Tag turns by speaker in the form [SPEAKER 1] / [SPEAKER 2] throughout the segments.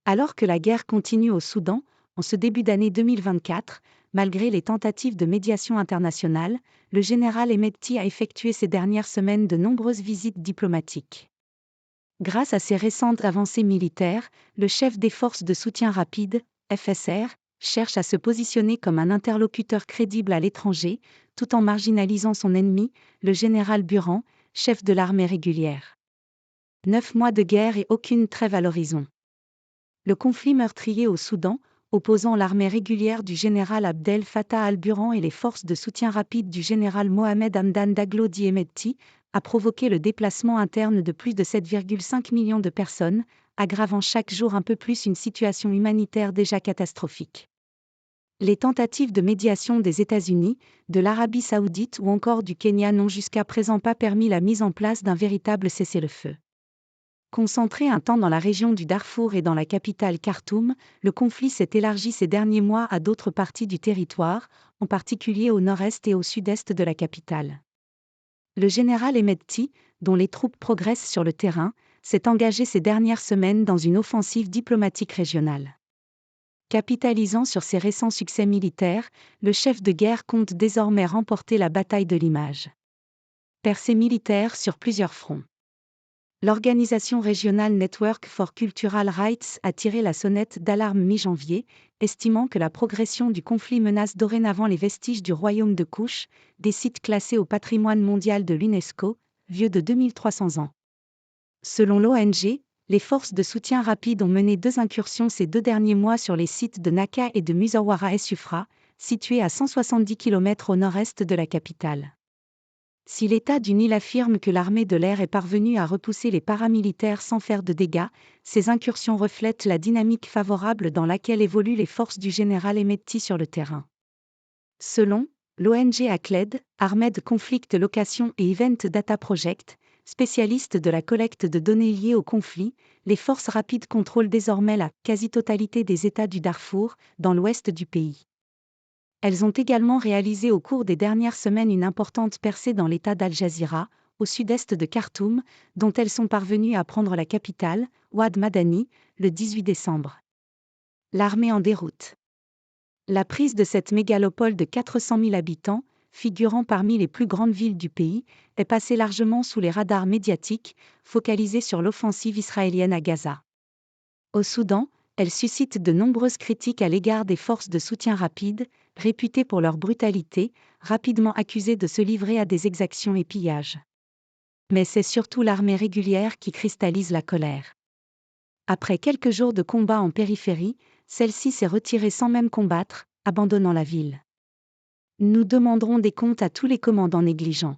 [SPEAKER 1] Alors que la guerre continue au Soudan, en ce début d'année 2024, malgré les tentatives de médiation internationale, le général Hemedti a effectué ces dernières semaines de nombreuses visites diplomatiques. Grâce à ces récentes avancées militaires, le chef des forces de soutien rapide, FSR, cherche à se positionner comme un interlocuteur crédible à l'étranger, tout en marginalisant son ennemi, le général Burhan, chef de l'armée régulière. 9 mois de guerre et aucune trêve à l'horizon. Le conflit meurtrier au Soudan, opposant l'armée régulière du général Abdel Fattah al-Burhan et les forces de soutien rapide du général Mohamed Hamdan Daglo Hemedti, a provoqué le déplacement interne de plus de 7,5 millions de personnes, aggravant chaque jour un peu plus une situation humanitaire déjà catastrophique. Les tentatives de médiation des États-Unis, de l'Arabie saoudite ou encore du Kenya n'ont jusqu'à présent pas permis la mise en place d'un véritable cessez-le-feu. Concentré un temps dans la région du Darfour et dans la capitale Khartoum, le conflit s'est élargi ces derniers mois à d'autres parties du territoire, en particulier au nord-est et au sud-est de la capitale. Le général Hemedti, dont les troupes progressent sur le terrain, s'est engagé ces dernières semaines dans une offensive diplomatique régionale. Capitalisant sur ses récents succès militaires, le chef de guerre compte désormais remporter la bataille de l'image. Percée militaire sur plusieurs fronts. L'organisation régionale Network for Cultural Rights a tiré la sonnette d'alarme mi-janvier, estimant que la progression du conflit menace dorénavant les vestiges du royaume de Kouch, des sites classés au patrimoine mondial de l'UNESCO, vieux de 2300 ans. Selon l'ONG, les forces de soutien rapide ont mené 2 incursions ces 2 derniers mois sur les sites de Naka et de Musawara et Sufra, situés à 170 km au nord-est de la capitale. Si l'État du Nil affirme que l'armée de l'air est parvenue à repousser les paramilitaires sans faire de dégâts, ces incursions reflètent la dynamique favorable dans laquelle évoluent les forces du général Hemedti sur le terrain. Selon l'ONG ACLED, Armed Conflict Location et Event Data Project, spécialiste de la collecte de données liées au conflit, les forces rapides contrôlent désormais la quasi-totalité des États du Darfour, dans l'ouest du pays. Elles ont également réalisé au cours des dernières semaines une importante percée dans l'État d'Al-Jazira, au sud-est de Khartoum, dont elles sont parvenues à prendre la capitale, Ouad Madani, le 18 décembre. L'armée en déroute. La prise de cette mégalopole de 400 000 habitants, figurant parmi les plus grandes villes du pays, est passée largement sous les radars médiatiques, focalisée sur l'offensive israélienne à Gaza. Au Soudan, elle suscite de nombreuses critiques à l'égard des forces de soutien rapide, réputées pour leur brutalité, rapidement accusées de se livrer à des exactions et pillages. Mais c'est surtout l'armée régulière qui cristallise la colère. Après quelques jours de combat en périphérie, celle-ci s'est retirée sans même combattre, abandonnant la ville. Nous demanderons des comptes à tous les commandants négligents.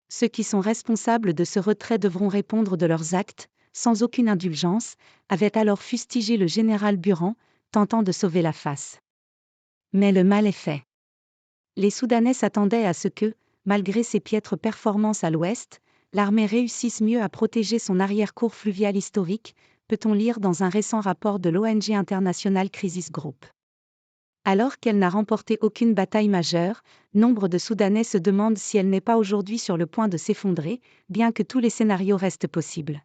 [SPEAKER 1] Ceux qui sont responsables de ce retrait devront répondre de leurs actes, sans aucune indulgence, avait alors fustigé le général Burhan, tentant de sauver la face. Mais le mal est fait. Les Soudanais s'attendaient à ce que, malgré ses piètres performances à l'ouest, l'armée réussisse mieux à protéger son arrière-cour fluvial historique, peut-on lire dans un récent rapport de l'ONG International Crisis Group. Alors qu'elle n'a remporté aucune bataille majeure, nombre de Soudanais se demandent si elle n'est pas aujourd'hui sur le point de s'effondrer, bien que tous les scénarios restent possibles.